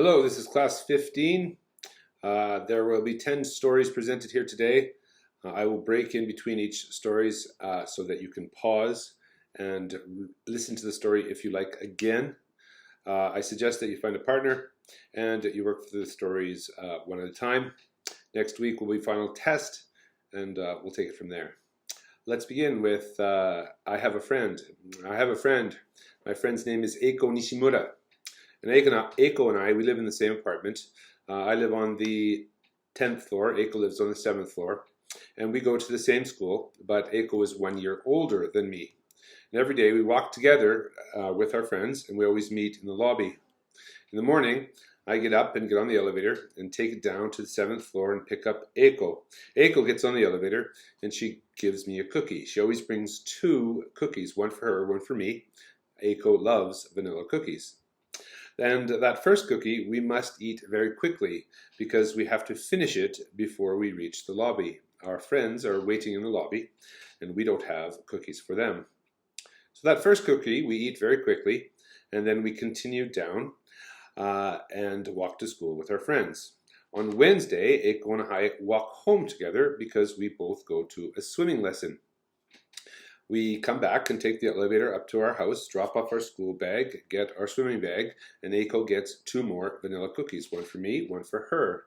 Hello, this is class 15. There will be 10 stories presented here today. I will break in between each stories so that you can pause and listen to the story if you like again. I suggest that you find a partner and that you work through the stories one at a time. Next week will be final test and we'll take it from there. Let's begin with I have a friend. I have a friend. My friend's name is Eiko Nishimura. And Eiko and I, we live in the same apartment. I live on the 10th floor. Eiko lives on the 7th floor. And we go to the same school, but Eiko is 1 year older than me. And every day we walk together with our friends, and we always meet in the lobby. In the morning, I get up and get on the elevator and take it down to the 7th floor and pick up Eiko. Eiko gets on the elevator and she gives me a cookie. She always brings 2 cookies, one for her, one for me. Eiko loves vanilla cookies. And that first cookie we must eat very quickly because we have to finish it before we reach the lobby. Our friends are waiting in the lobby and we don't have cookies for them. So that first cookie we eat very quickly, and then we continue down and walk to school with our friends. On Wednesday, Eiko and I walk home together because we both go to a swimming lesson. We come back and take the elevator up to our house, drop off our school bag, get our swimming bag, and Eiko gets 2 more vanilla cookies, one for me, one for her.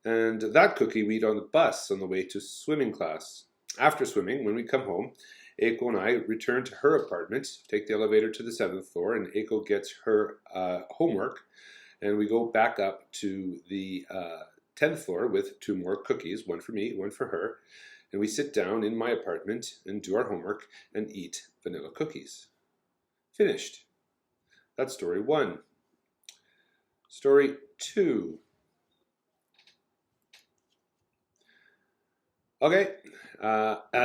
And that cookie we eat on the bus on the way to swimming class. After swimming, when we come home, Eiko and I return to her apartment, take the elevator to the 7th floor, and Eiko gets her homework, and we go back up to the 10th floor with 2 more cookies, one for me, one for her. And we sit down in my apartment and do our homework and eat vanilla cookies. Finished. That's story 1. Story 2. Okay,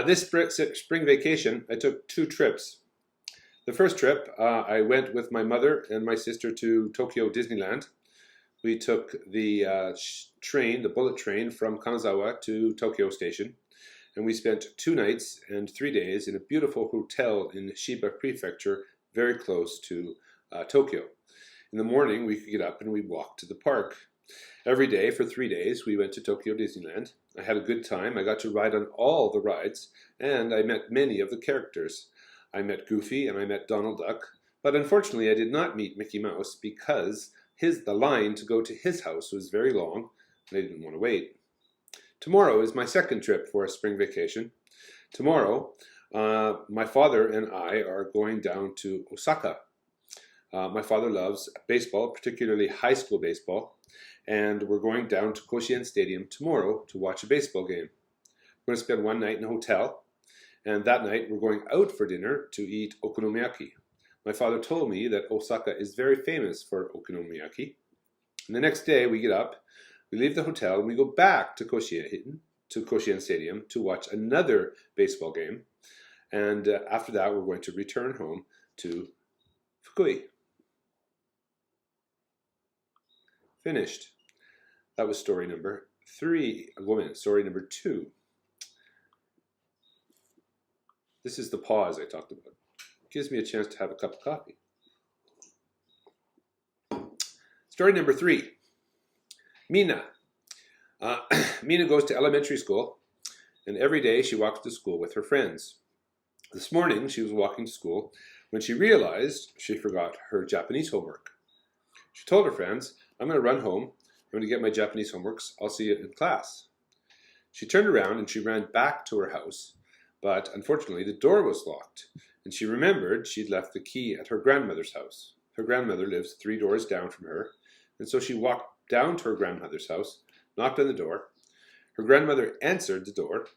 this spring vacation, I took 2 trips. The first trip, I went with my mother and my sister to Tokyo Disneyland. We took the train, the bullet train from Kanazawa to Tokyo Station. And we spent 2 nights and 3 days in a beautiful hotel in Shiba Prefecture, very close to Tokyo. In the morning, we could get up and we'd walk to the park. Every day for 3 days, we went to Tokyo Disneyland. I had a good time. I got to ride on all the rides, and I met many of the characters. I met Goofy and I met Donald Duck, but unfortunately I did not meet Mickey Mouse because the line to go to his house was very long, and I didn't want to wait. Tomorrow is my second trip for a spring vacation. Tomorrow, my father and I are going down to Osaka. My father loves baseball, particularly high school baseball, and we're going down to Koshien Stadium tomorrow to watch a baseball game. We're going to spend 1 night in a hotel, and that night we're going out for dinner to eat okonomiyaki. My father told me that Osaka is very famous for okonomiyaki. And the next day we get up, we leave the hotel and we go back to Koshien Stadium to watch another baseball game. And after that, we're going to return home to Fukui. Finished. That was story number 3. Story number 2. This is the pause I talked about. It gives me a chance to have a cup of coffee. Story number 3. Mina. Mina goes to elementary school, and every day she walks to school with her friends. This morning she was walking to school when she realized she forgot her Japanese homework. She told her friends, "I'm going to run home. I'm going to get my Japanese homeworks. I'll see you in class." She turned around and she ran back to her house, but unfortunately the door was locked, and she remembered she'd left the key at her grandmother's house. Her grandmother lives 3 doors down from her, and so she walked down to her grandmother's house, knocked on the door. Her grandmother answered the door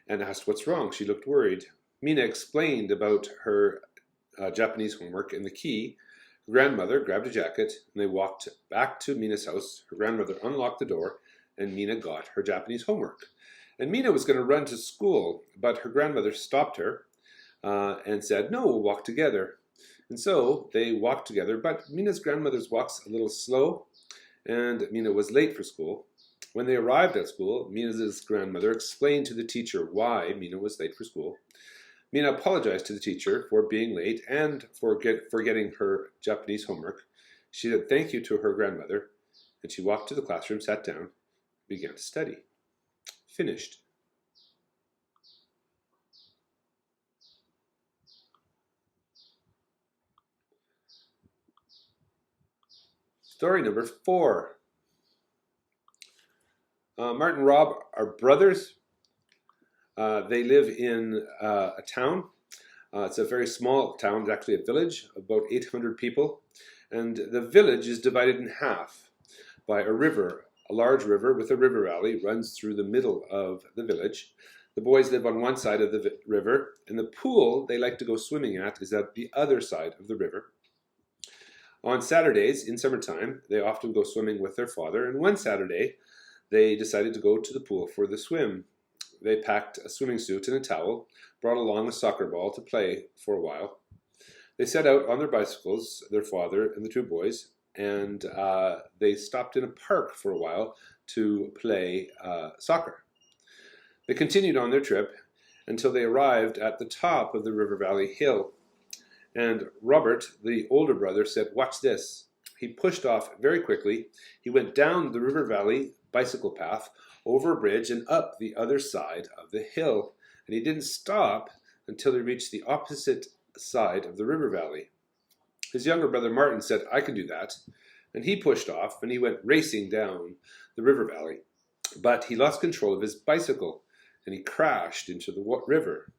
and asked what's wrong. She looked worried. Mina explained about her Japanese homework and the key. Her grandmother grabbed a jacket and they walked back to Mina's house. Her grandmother unlocked the door and Mina got her Japanese homework. And Mina was going to run to school, but her grandmother stopped her and said, "No, we'll walk together." And so they walked together, but Mina's grandmother's walk's a little slow, and Mina was late for school. When they arrived at school, Mina's grandmother explained to the teacher why Mina was late for school. Mina apologized to the teacher for being late and for getting her Japanese homework. She said thank you to her grandmother, and she walked to the classroom, sat down, and began to study. Finished. Story number 4. Martin and Rob are brothers. They live in a town. It's a very small town. It's actually a village, about 800 people. And the village is divided in half by a river. A large river with a river valley runs through the middle of the village. The boys live on one side of the river, and the pool they like to go swimming at is at the other side of the river. On Saturdays, in summertime, they often go swimming with their father, and one Saturday, they decided to go to the pool for the swim. They packed a swimming suit and a towel, brought along a soccer ball to play for a while. They set out on their bicycles, their father and the 2 boys, and they stopped in a park for a while to play soccer. They continued on their trip until they arrived at the top of the River Valley Hill. And Robert, the older brother, said, "Watch this." He pushed off very quickly. He went down the River Valley bicycle path, over a bridge, and up the other side of the hill. And he didn't stop until he reached the opposite side of the river valley. His younger brother Martin said, "I can do that." And he pushed off, and he went racing down the river valley. But he lost control of his bicycle, and he crashed into the river.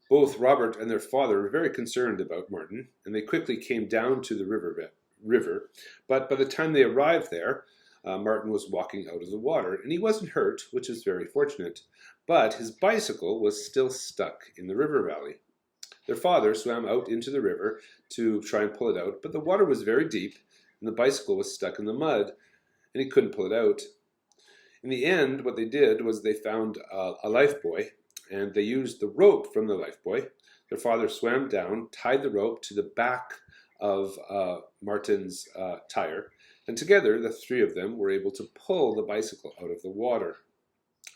Both Robert and their father were very concerned about Martin, and they quickly came down to the river. But by the time they arrived there, Martin was walking out of the water, and he wasn't hurt, which is very fortunate. But his bicycle was still stuck in the river valley. Their father swam out into the river to try and pull it out, but the water was very deep, and the bicycle was stuck in the mud, and he couldn't pull it out. In the end, what they did was they found a lifebuoy, and they used the rope from the lifebuoy. Their father swam down, tied the rope to the back of Martin's tire, and together the 3 of them were able to pull the bicycle out of the water.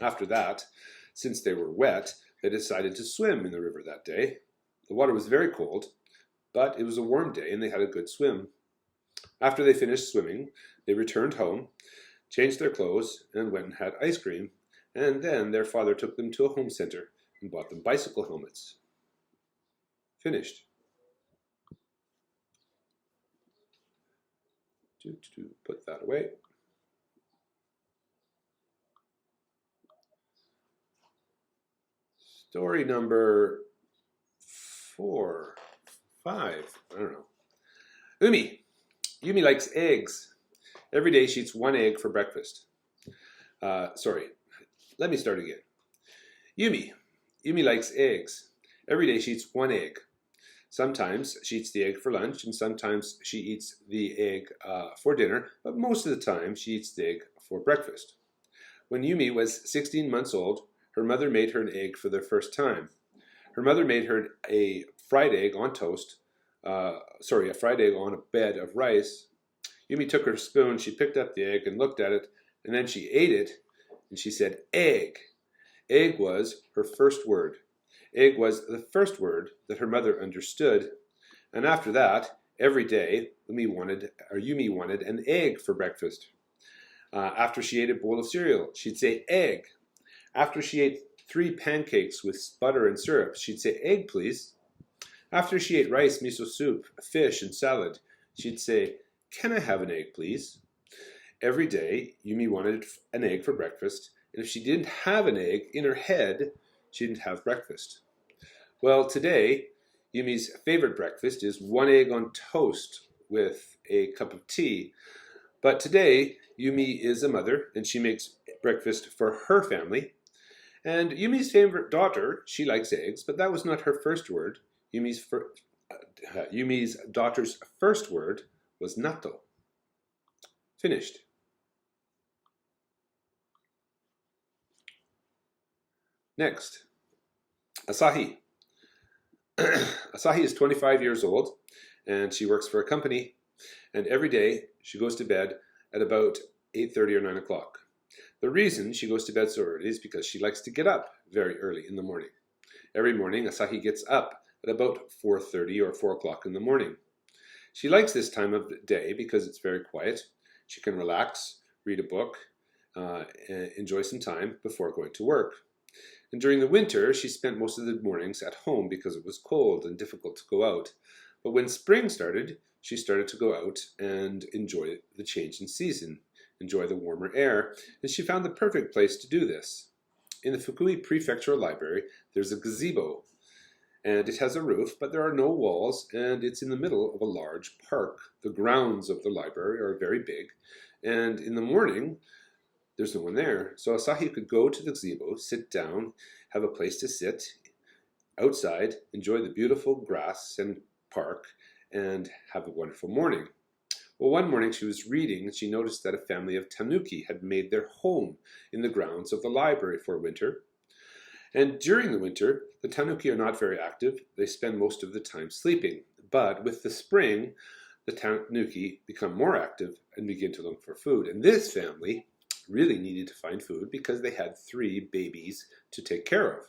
After that, since they were wet, they decided to swim in the river that day. The water was very cold, but it was a warm day and they had a good swim. After they finished swimming, they returned home, changed their clothes, and went and had ice cream. And then their father took them to a home center and bought them bicycle helmets. Finished. Put that away. Story number 4, 5, I don't know. Yumi likes eggs. Every day she eats 1 egg for breakfast. Let me start again. Yumi likes eggs. Every day she eats 1 egg. Sometimes she eats the egg for lunch, and sometimes she eats the egg for dinner, but most of the time she eats the egg for breakfast. When Yumi was 16 months old, her mother made her an egg for the first time. Her mother made her a fried egg on a fried egg on a bed of rice. Yumi took her spoon, she picked up the egg and looked at it, and then she ate it, and she said, "Egg." Egg was her first word. Egg was the first word that her mother understood. And after that, every day, Yumi wanted an egg for breakfast. After she ate a bowl of cereal, she'd say, "Egg." After she ate 3 pancakes with butter and syrup, she'd say, "Egg, please." After she ate rice, miso soup, fish, and salad, she'd say, "Can I have an egg, please?" Every day, Yumi wanted an egg for breakfast, and if she didn't have an egg in her head, she didn't have breakfast. Well, today, Yumi's favorite breakfast is 1 egg on toast with a cup of tea. But today, Yumi is a mother, and she makes breakfast for her family. And Yumi's favorite daughter, she likes eggs, but that was not her first word. Yumi's daughter's first word was natto. Finished. Next, Asahi. Asahi is 25 years old, and she works for a company, and every day she goes to bed at about 8:30 or 9 o'clock. The reason she goes to bed so early is because she likes to get up very early in the morning. Every morning, Asahi gets up at about 4:30 or 4 o'clock in the morning. She likes this time of day because it's very quiet. She can relax, read a book, and enjoy some time before going to work. And during the winter, she spent most of the mornings at home because it was cold and difficult to go out. But when spring started, she started to go out and enjoy the change in season, enjoy the warmer air, and she found the perfect place to do this. In the Fukui Prefectural Library, there's a gazebo, and it has a roof, but there are no walls, and it's in the middle of a large park. The grounds of the library are very big, and in the morning, there's no one there. So Asahi could go to the gazebo, sit down, have a place to sit outside, enjoy the beautiful grass and park, and have a wonderful morning. Well, one morning she was reading and she noticed that a family of tanuki had made their home in the grounds of the library for winter. And during the winter, the tanuki are not very active. They spend most of the time sleeping. But with the spring, the tanuki become more active and begin to look for food. And this family really needed to find food because they had 3 babies to take care of.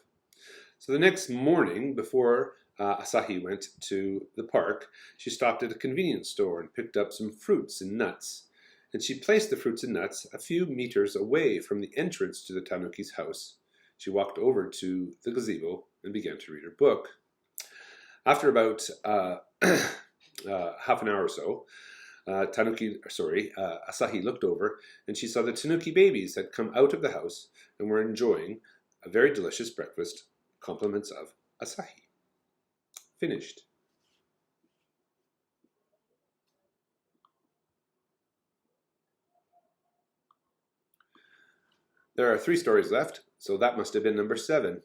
So the next morning, before Asahi went to the park, she stopped at a convenience store and picked up some fruits and nuts. And she placed the fruits and nuts a few meters away from the entrance to the tanuki's house. She walked over to the gazebo and began to read her book. After about half an hour or so, Asahi looked over and she saw the tanuki babies had come out of the house and were enjoying a very delicious breakfast, compliments of Asahi. Finished. There are 3 stories left, so that must have been number 7.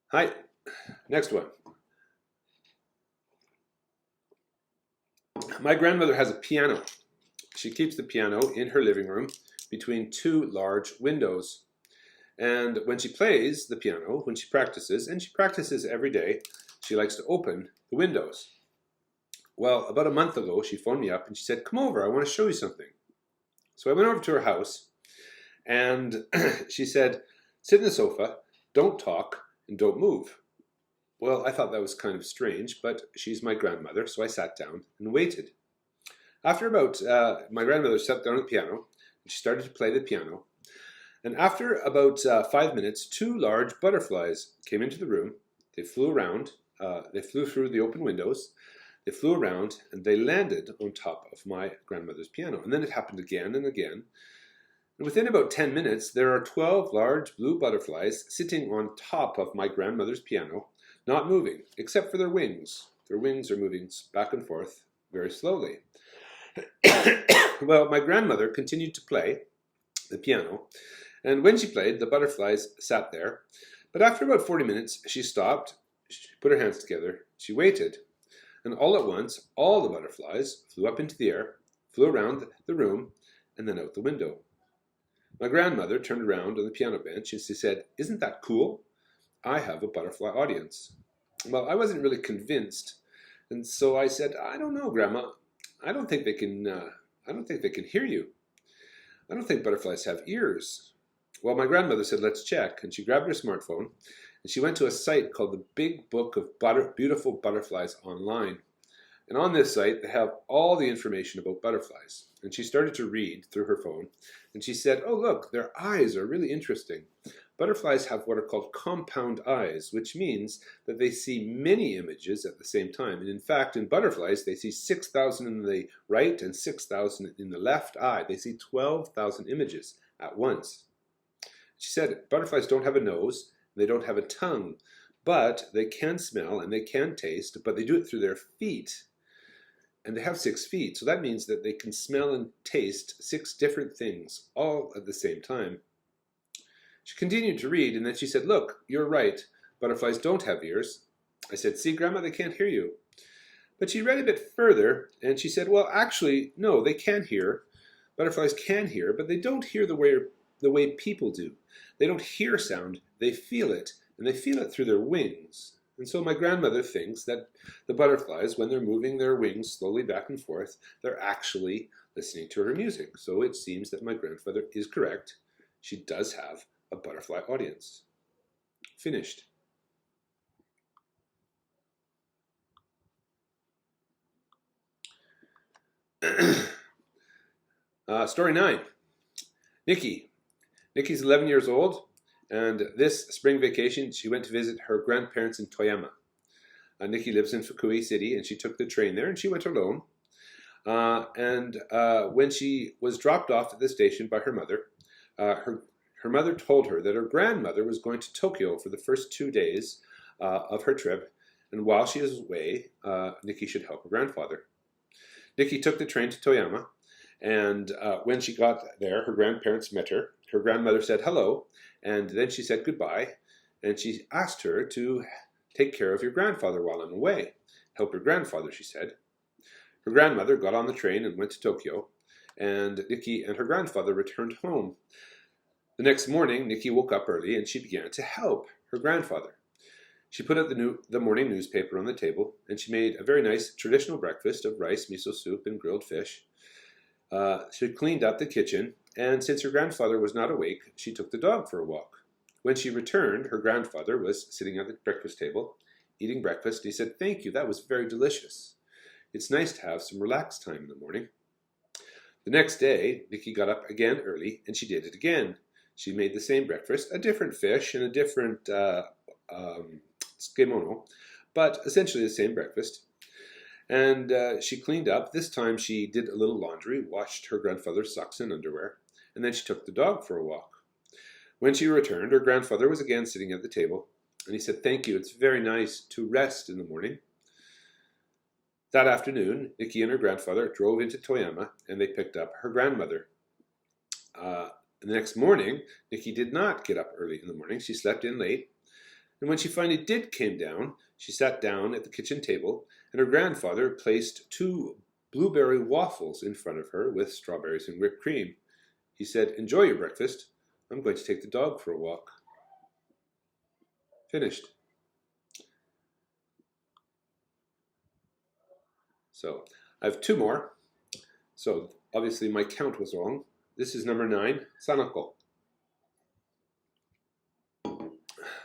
Hi, next one. My grandmother has a piano. She keeps the piano in her living room between 2 large windows. And when she plays the piano, when she practices, and she practices every day, she likes to open the windows. Well, about a month ago, she phoned me up and she said, "Come over, I want to show you something." So I went over to her house and she said, "Sit in the sofa, don't talk, and don't move." Well, I thought that was kind of strange, but she's my grandmother, so I sat down and waited. After about, my grandmother sat down at the piano, and she started to play the piano. And after about 5 minutes, 2 large butterflies came into the room. They flew around, they flew through the open windows, they flew around, and they landed on top of my grandmother's piano. And then it happened again and again. And within about 10 minutes, there are 12 large blue butterflies sitting on top of my grandmother's piano, not moving, except for their wings. Their wings are moving back and forth very slowly. Well, my grandmother continued to play the piano, and when she played, the butterflies sat there. But after about 40 minutes, she stopped, she put her hands together, she waited, and all at once, all the butterflies flew up into the air, flew around the room, and then out the window. My grandmother turned around on the piano bench and she said, "Isn't that cool? I have a butterfly audience." Well, I wasn't really convinced, and so I said, "I don't know, Grandma. I don't think they can hear you. I don't think butterflies have ears." Well, my grandmother said, "Let's check," and she grabbed her smartphone and she went to a site called the Big Book of Beautiful Butterflies Online. And on this site, they have all the information about butterflies. And she started to read through her phone, and she said, "Oh, look, their eyes are really interesting. Butterflies have what are called compound eyes, which means that they see many images at the same time. And in fact, in butterflies, they see 6,000 in the right and 6,000 in the left eye. They see 12,000 images at once." She said, butterflies don't have a nose, they don't have a tongue, but they can smell and they can taste, but they do it through their feet. And they have 6 feet, so that means that they can smell and taste 6 different things all at the same time. She continued to read, and then she said, "Look, you're right. Butterflies don't have ears." I said, "See, Grandma, they can't hear you." But she read a bit further, and she said, "Well, actually, no, they can hear. Butterflies can hear, but they don't hear the way people do. They don't hear sound, they feel it, and they feel it through their wings." And so my grandmother thinks that the butterflies, when they're moving their wings slowly back and forth, they're actually listening to her music. So it seems that my grandmother is correct. She does have a butterfly audience. Finished. Story 9. Nikki. Nikki's 11 years old, and this spring vacation she went to visit her grandparents in Toyama. Nikki lives in Fukui City, and she took the train there, and she went alone. When she was dropped off at the station by her mother, her mother told her that her grandmother was going to Tokyo for the first 2 days of her trip, and while she was away, Nikki should help her grandfather. Nikki took the train to Toyama, and when she got there, her grandparents met her. Her grandmother said hello, and then she said goodbye, and she asked her to take care of your grandfather while I'm away. Help your grandfather, she said. Her grandmother got on the train and went to Tokyo, and Nikki and her grandfather returned home. The next morning, Nikki woke up early, and she began to help her grandfather. She put out the morning newspaper on the table, and she made a very nice traditional breakfast of rice, miso soup, and grilled fish. She cleaned up the kitchen, and since her grandfather was not awake, she took the dog for a walk. When she returned, her grandfather was sitting at the breakfast table, eating breakfast. He said, "Thank you, that was very delicious. It's nice to have some relaxed time in the morning." The next day, Nikki got up again early, and she did it again. She made the same breakfast, a different fish and a different tsukemono, but essentially the same breakfast. And she cleaned up. This time she did a little laundry, washed her grandfather's socks and underwear, and then she took the dog for a walk. When she returned, her grandfather was again sitting at the table, and he said, "Thank you, it's very nice to rest in the morning." That afternoon, Nikki and her grandfather drove into Toyama, and they picked up her grandmother. The next morning, Nikki did not get up early in the morning. She slept in late. And when she finally did came down, she sat down at the kitchen table, and her grandfather placed 2 blueberry waffles in front of her with strawberries and whipped cream. He said, "Enjoy your breakfast. I'm going to take the dog for a walk." Finished. So I have 2 more. So obviously my count was wrong. This is number 9, Sanako.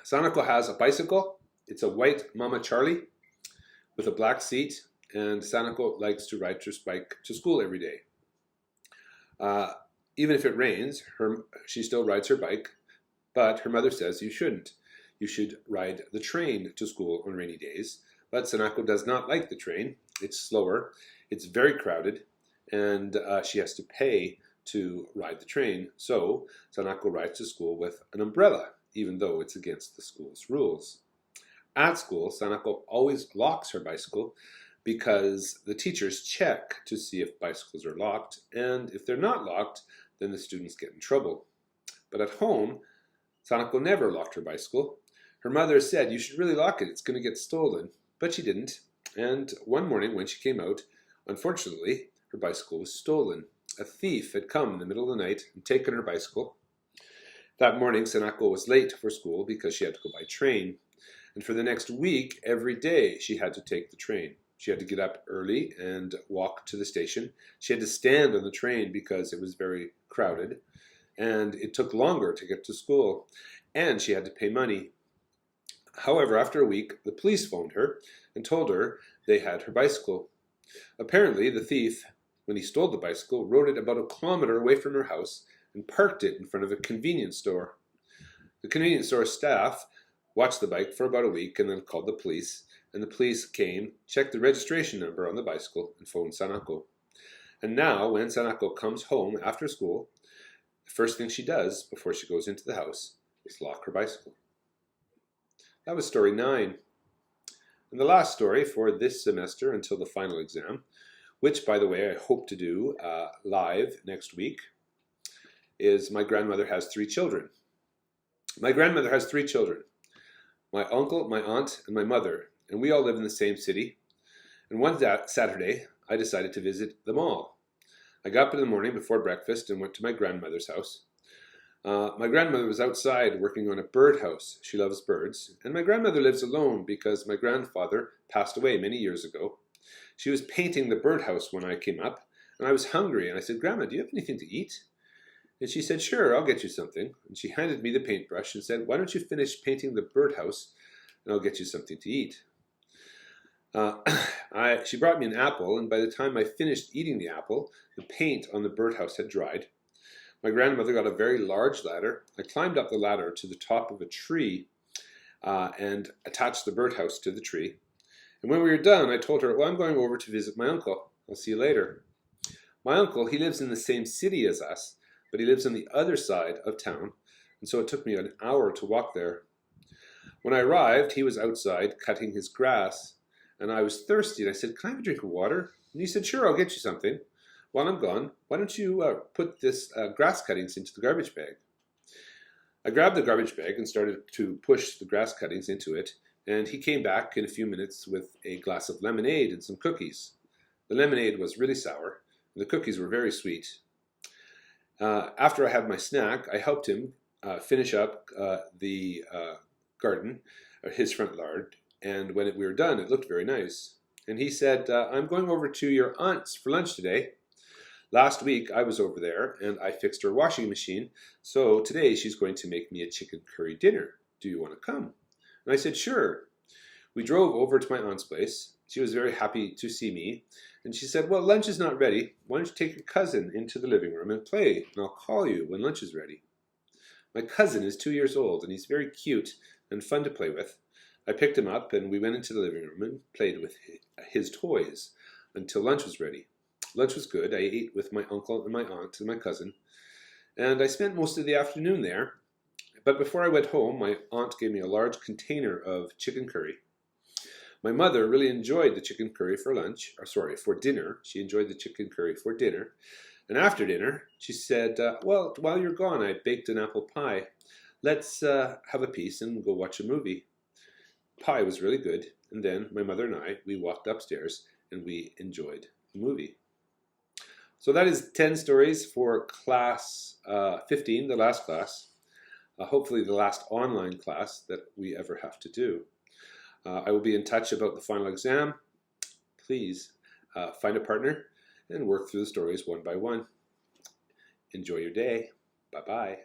Sanako has a bicycle. It's a white Mama Charlie with a black seat, and Sanako likes to ride her bike to school every day. Even if it rains, she still rides her bike, but her mother says you shouldn't. You should ride the train to school on rainy days. But Sanako does not like the train. It's slower, it's very crowded, and she has to pay to ride the train. So Sanako rides to school with an umbrella, even though it's against the school's rules. At school, Sanako always locks her bicycle because the teachers check to see if bicycles are locked, and if they're not locked, then the students get in trouble. But at home, Sanako never locked her bicycle. Her mother said, "You should really lock it, it's going to get stolen." But she didn't, and one morning when she came out, unfortunately, her bicycle was stolen. A thief had come in the middle of the night and taken her bicycle. That morning, Sanako was late for school because she had to go by train. And for the next week, every day, she had to take the train. She had to get up early and walk to the station. She had to stand on the train because it was very crowded. And it took longer to get to school. And she had to pay money. However, after a week, the police phoned her and told her they had her bicycle. Apparently, the thief, when he stole the bicycle, rode it about 1 kilometer away from her house and parked it in front of a convenience store. The convenience store staff watched the bike for about a week and then called the police, and the police came, checked the registration number on the bicycle, and phoned Sanako. And now, when Sanako comes home after school, the first thing she does before she goes into the house is lock her bicycle. That was story 9. And the last story for this semester until the final exam, which, by the way, I hope to do live next week, is my grandmother has 3 children. My grandmother has 3 children. My uncle, my aunt, and my mother, and we all live in the same city. And one Saturday, I decided to visit them all. I got up in the morning before breakfast and went to my grandmother's house. My grandmother was outside working on a birdhouse. She loves birds. And my grandmother lives alone because my grandfather passed away many years ago. She was painting the birdhouse when I came up, and I was hungry. And I said, "Grandma, do you have anything to eat?" And she said, "Sure, I'll get you something." And she handed me the paintbrush and said, "Why don't you finish painting the birdhouse, and I'll get you something to eat." Uh, she brought me an apple, and by the time I finished eating the apple, the paint on the birdhouse had dried. My grandmother got a very large ladder. I climbed up the ladder to the top of a tree and attached the birdhouse to the tree. And when we were done, I told her, well, I'm going over to visit my uncle. I'll see you later. My uncle, he lives in the same city as us, but he lives on the other side of town, and so it took me an hour to walk there. When I arrived, he was outside cutting his grass, and I was thirsty, and I said, can I have a drink of water? And he said, sure, I'll get you something. While I'm gone, why don't you put this grass cuttings into the garbage bag? I grabbed the garbage bag and started to push the grass cuttings into it, and he came back in a few minutes with a glass of lemonade and some cookies. The lemonade was really sour, and the cookies were very sweet. After I had my snack, I helped him finish up the garden, his front yard, and when we were done, it looked very nice. And he said, I'm going over to your aunt's for lunch today. Last week, I was over there, and I fixed her washing machine, so today she's going to make me a chicken curry dinner. Do you want to come? And I said, sure. We drove over to my aunt's place. She was very happy to see me, and she said, well, lunch is not ready. Why don't you take your cousin into the living room and play, and I'll call you when lunch is ready. My cousin is 2 years old, and he's very cute and fun to play with. I picked him up, and we went into the living room and played with his toys until lunch was ready. Lunch was good. I ate with my uncle and my aunt and my cousin, and I spent most of the afternoon there. But before I went home, my aunt gave me a large container of chicken curry. My mother really enjoyed the chicken curry for dinner. She enjoyed the chicken curry for dinner. And after dinner, she said, well, while you're gone, I baked an apple pie. Let's have a piece and go watch a movie. Pie was really good. And then my mother and I, we walked upstairs and we enjoyed the movie. So that is 10 stories for class 15, the last class. Hopefully the last online class that we ever have to do. I will be in touch about the final exam. Please find a partner and work through the stories one by one. Enjoy your day. Bye-bye.